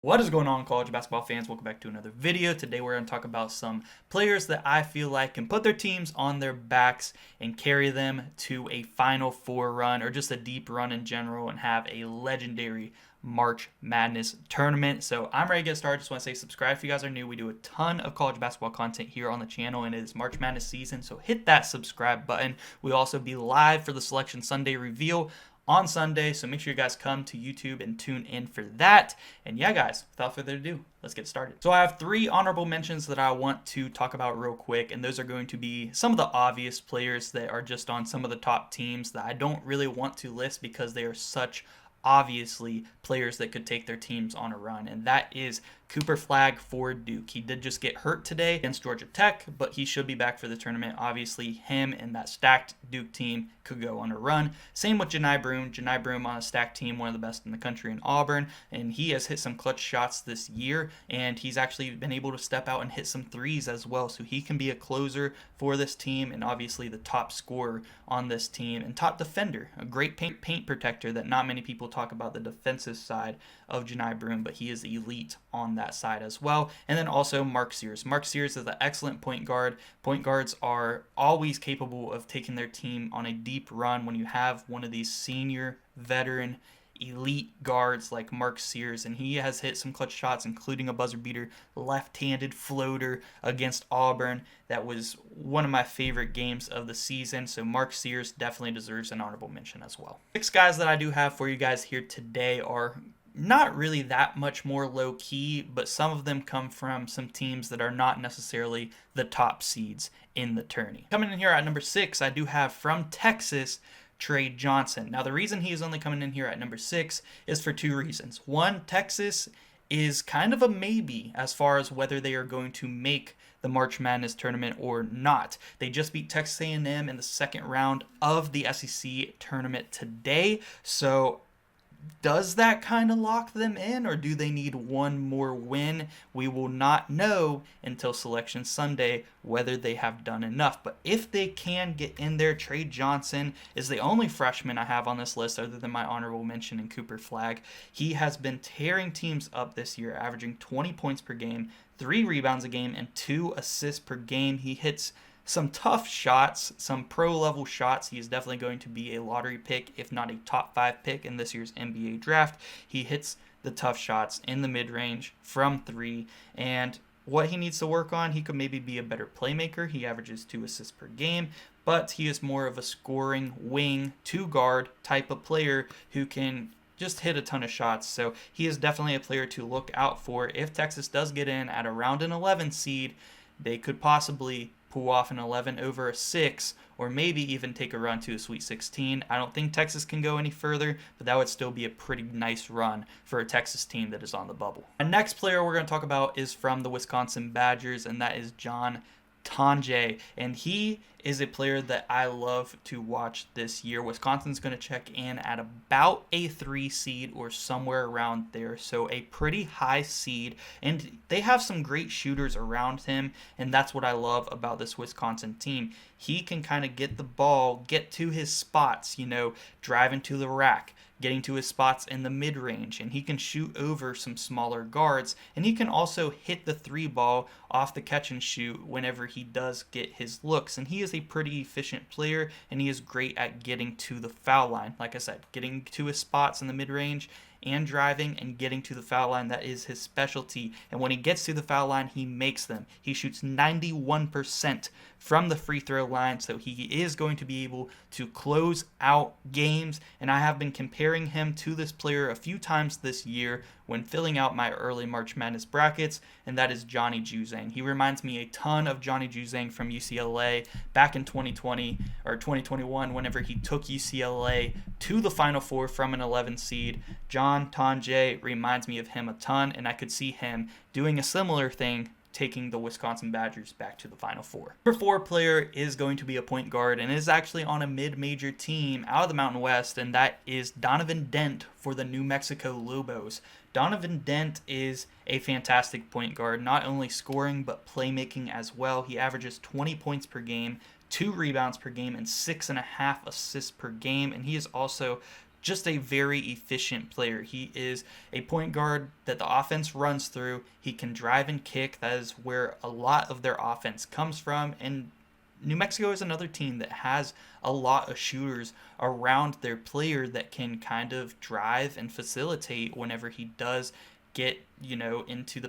What is going on, college basketball fans? Welcome back to another video. Today we're going to talk about some players that I feel like can put their teams on their backs and carry them to a Final Four run or just a deep run in general and have a legendary March Madness tournament. So I'm ready to get started. Just want to say subscribe if you guys are new. We do a ton of college basketball content here on the channel, and it is March Madness season, so hit that subscribe button. We'll also be live for the Selection Sunday reveal on Sunday, so make sure you guys come to YouTube and tune in for that. And yeah, guys, without further ado, let's get started. So I have three honorable mentions that I want to talk about real quick, and those are going to be some of the obvious players that are just on some of the top teams that I don't really want to list because they are such obviously players that could take their teams on a run, and that is Cooper Flagg for Duke. He did just get hurt today against Georgia Tech, but he should be back for the tournament. Obviously, him and that stacked Duke team could go on a run. Same with Johni Broome. Johni Broome on a stacked team, one of the best in the country in Auburn, and he has hit some clutch shots this year, and he's actually been able to step out and hit some threes as well, so he can be a closer for this team and obviously the top scorer on this team and top defender, a great paint protector that not many people talk about the defensive side of Johni Broome, but he is elite on that side as well. And then also Mark Sears. Mark Sears is an excellent point guard. Point guards are always capable of taking their team on a deep run when you have one of these senior veteran elite guards like Mark Sears, and he has hit some clutch shots, including a buzzer beater left-handed floater against Auburn. That was one of my favorite games of the season, so Mark Sears definitely deserves an honorable mention as well. Six guys that I do have for you guys here today are not really that much more low-key, but some of them come from some teams that are not necessarily the top seeds in the tourney. Coming in here at number 6, I do have from Texas, Trey Johnson. Now, the reason he is only coming in here at number 6 is for two reasons. One, Texas is kind of a maybe as far as whether they are going to make the March Madness tournament or not. They just beat Texas A&M in the second round of the SEC tournament today, so does that kind of lock them in, or do they need one more win? We will not know until Selection Sunday whether they have done enough. But if they can get in there, Trey Johnson is the only freshman I have on this list other than my honorable mention in Cooper Flagg. He has been tearing teams up this year, averaging 20 points per game, 3 rebounds a game, and 2 assists per game. He hits some tough shots, some pro-level shots. He is definitely going to be a lottery pick, if not a top 5 pick in this year's NBA draft. He hits the tough shots in the mid-range from 3, and what he needs to work on, he could maybe be a better playmaker. He averages 2 assists per game, but he is more of a scoring wing, 2-guard type of player who can just hit a ton of shots. So he is definitely a player to look out for. If Texas does get in at around an 11 seed, they could possibly pull off an 11 over a 6, or maybe even take a run to a Sweet 16. I don't think Texas can go any further, but that would still be a pretty nice run for a Texas team that is on the bubble. The next player we're going to talk about is from the Wisconsin Badgers, and that is Tonje, and he is a player that I love to watch this year. Wisconsin's going to check in at about a 3 seed or somewhere around there, so a pretty high seed, and they have some great shooters around him, and that's what I love about this Wisconsin team. He can kind of get the ball, get to his spots, driving to the rack, getting to his spots in the mid-range, and he can shoot over some smaller guards, and he can also hit the 3 ball off the catch and shoot whenever he does get his looks, and he is a pretty efficient player, and he is great at getting to the foul line. Like I said, getting to his spots in the mid-range and driving and getting to the foul line, that is his specialty. And when he gets to the foul line, he makes them. He shoots 91% from the free throw line, so he is going to be able to close out games. And I have been comparing him to this player a few times this year when filling out my early March Madness brackets, and that is Johnny Juzang. He reminds me a ton of Johnny Juzang from UCLA back in 2020 or 2021 whenever he took UCLA to the Final Four from an 11 seed. Tonje reminds me of him a ton, and I could see him doing a similar thing, taking the Wisconsin Badgers back to the Final Four. Number 4 player is going to be a point guard, and is actually on a mid-major team out of the Mountain West, and that is Donovan Dent for the New Mexico Lobos. Donovan Dent is a fantastic point guard, not only scoring but playmaking as well. He averages 20 points per game, 2 rebounds per game, and 6.5 assists per game, and he is also just a very efficient player. He is a point guard that the offense runs through. He can drive and kick. That is where a lot of their offense comes from. And New Mexico is another team that has a lot of shooters around their player that can kind of drive and facilitate whenever he does get, into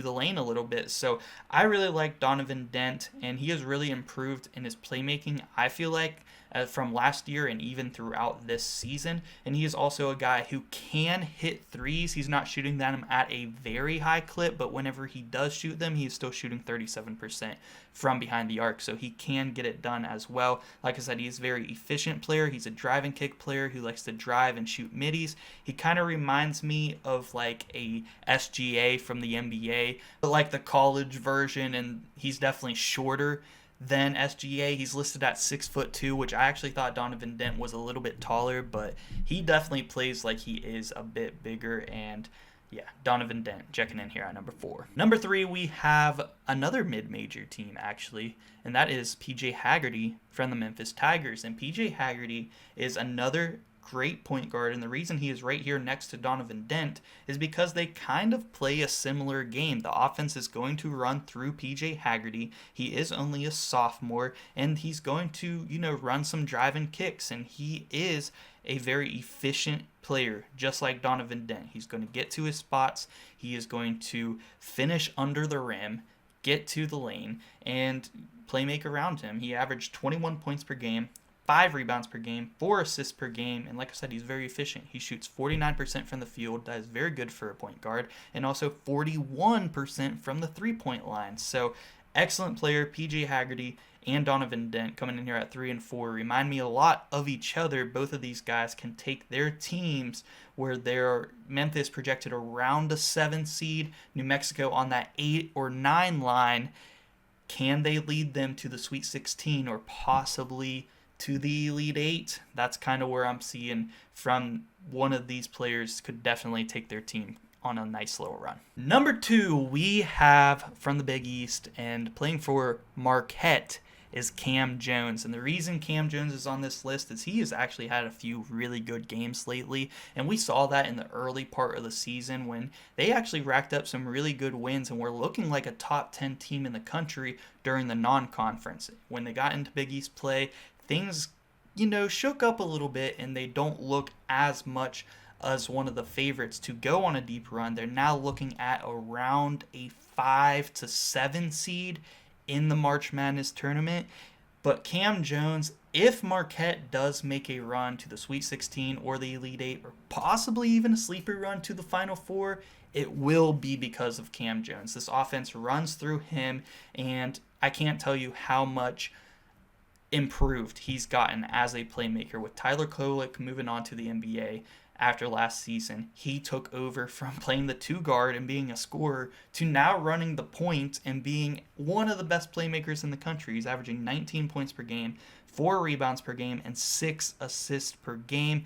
the lane a little bit. So I really like Donovan Dent, and he has really improved in his playmaking, I feel like, from last year and even throughout this season. And he is also a guy who can hit threes. He's not shooting them at a very high clip, but whenever he does shoot them, he is still shooting 37% from behind the arc. So he can get it done as well. Like I said, he's a very efficient player. He's a drive and kick player who likes to drive and shoot middies. He kind of reminds me of like a SGA from the NBA, but like the college version, and he's definitely shorter than SGA. He's listed at 6'2", which I actually thought Donovan Dent was a little bit taller, but he definitely plays like he is a bit bigger. And yeah, Donovan Dent checking in here at number 4. Number 3, we have another mid-major team actually, and that is PJ Hagerty from the Memphis Tigers. And PJ Hagerty is another great point guard, and the reason he is right here next to Donovan Dent is because they kind of play a similar game. The offense is going to run through PJ Hagerty. He is only a sophomore, and he's going to, run some drive and kicks, and he is a very efficient player, just like Donovan Dent. He's going to get to his spots. He is going to finish under the rim, get to the lane, and playmake around him. He averaged 21 points per game, 5 rebounds per game, 4 assists per game, and like I said, he's very efficient. He shoots 49% from the field. That is very good for a point guard, and also 41% from the three-point line. So excellent player. PJ Hagerty and Donovan Dent coming in here at 3 and 4 remind me a lot of each other. Both of these guys can take their teams where they're Memphis projected around a 7 seed, New Mexico on that 8 or 9 line. Can they lead them to the Sweet 16 or possibly to the Elite 8? That's kind of where I'm seeing from one of these players could definitely take their team on a nice little run. Number 2, we have from the Big East and playing for Marquette is Cam Jones. And the reason Cam Jones is on this list is he has actually had a few really good games lately, and we saw that in the early part of the season when they actually racked up some really good wins and were looking like a top 10 team in the country during the non-conference. When they got into Big East play, things, shook up a little bit, and they don't look as much as one of the favorites to go on a deep run. They're now looking at around a 5 to 7 seed in the March Madness tournament. But Cam Jones, if Marquette does make a run to the Sweet 16 or the Elite 8, or possibly even a sleeper run to the Final Four, it will be because of Cam Jones. This offense runs through him, and I can't tell you how much improved he's gotten as a playmaker. With Tyler Kolek moving on to the NBA after last season, he took over from playing the 2 guard and being a scorer to now running the point and being one of the best playmakers in the country. He's averaging 19 points per game, 4 rebounds per game, and 6 assists per game.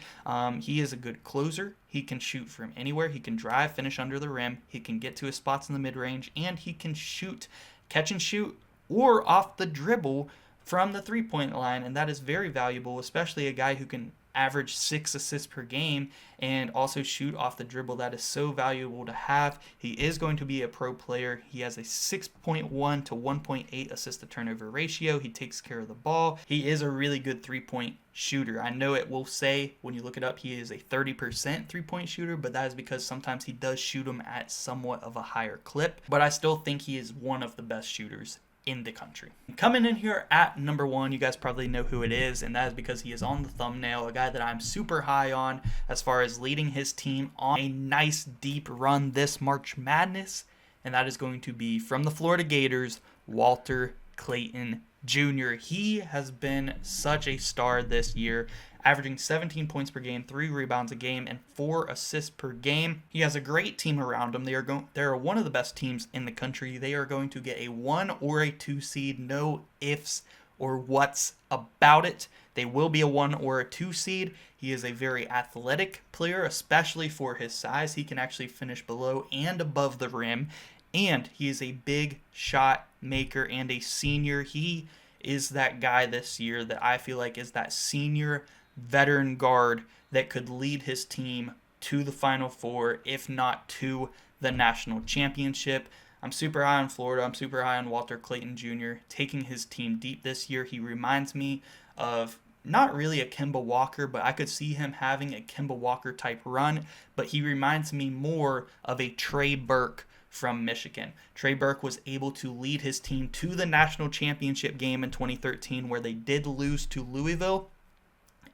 He is a good closer. He can shoot from anywhere. He can drive, finish under the rim. He can get to his spots in the mid-range, and he can shoot, catch and shoot, or off the dribble from the three-point line, and that is very valuable, especially a guy who can average 6 assists per game and also shoot off the dribble. That is so valuable to have. He is going to be a pro player. He has a 6.1 to 1.8 assist to turnover ratio. He takes care of the ball. He is a really good three-point shooter. I know it will say when you look it up he is a 30% three-point shooter, but that is because sometimes he does shoot them at somewhat of a higher clip, but I still think he is one of the best shooters in the country. Coming in here at number 1, you guys probably know who it is, and that is because he is on the thumbnail, a guy that I'm super high on as far as leading his team on a nice deep run this March Madness, and that is going to be from the Florida Gators, Walter Clayton Jr. He has been such a star this year, averaging 17 points per game, 3 rebounds a game, and 4 assists per game. He has a great team around him. They are one of the best teams in the country. They are going to get a 1 or a 2 seed. No ifs or whats about it. They will be a 1 or a 2 seed. He is a very athletic player, especially for his size. He can actually finish below and above the rim, and he is a big shot maker and a senior. He is that guy this year that I feel like is that senior veteran guard that could lead his team to the Final Four, if not to the national championship. I'm super high on Florida. I'm super high on Walter Clayton Jr. taking his team deep this year. He reminds me of not really a Kemba Walker, but I could see him having a Kemba Walker type run. But he reminds me more of a Trey Burke from Michigan. Trey Burke was able to lead his team to the national championship game in 2013, where they did lose to Louisville.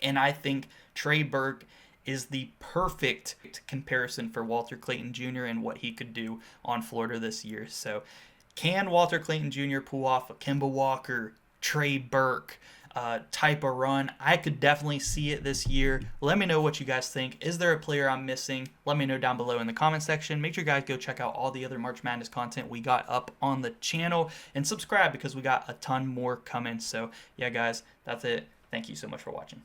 And I think Trey Burke is the perfect comparison for Walter Clayton Jr. and what he could do on Florida this year. So can Walter Clayton Jr. pull off a Kemba Walker, Trey Burke type of run? I could definitely see it this year. Let me know what you guys think. Is there a player I'm missing? Let me know down below in the comment section. Make sure you guys go check out all the other March Madness content we got up on the channel, and subscribe because we got a ton more coming. So yeah, guys, that's it. Thank you so much for watching.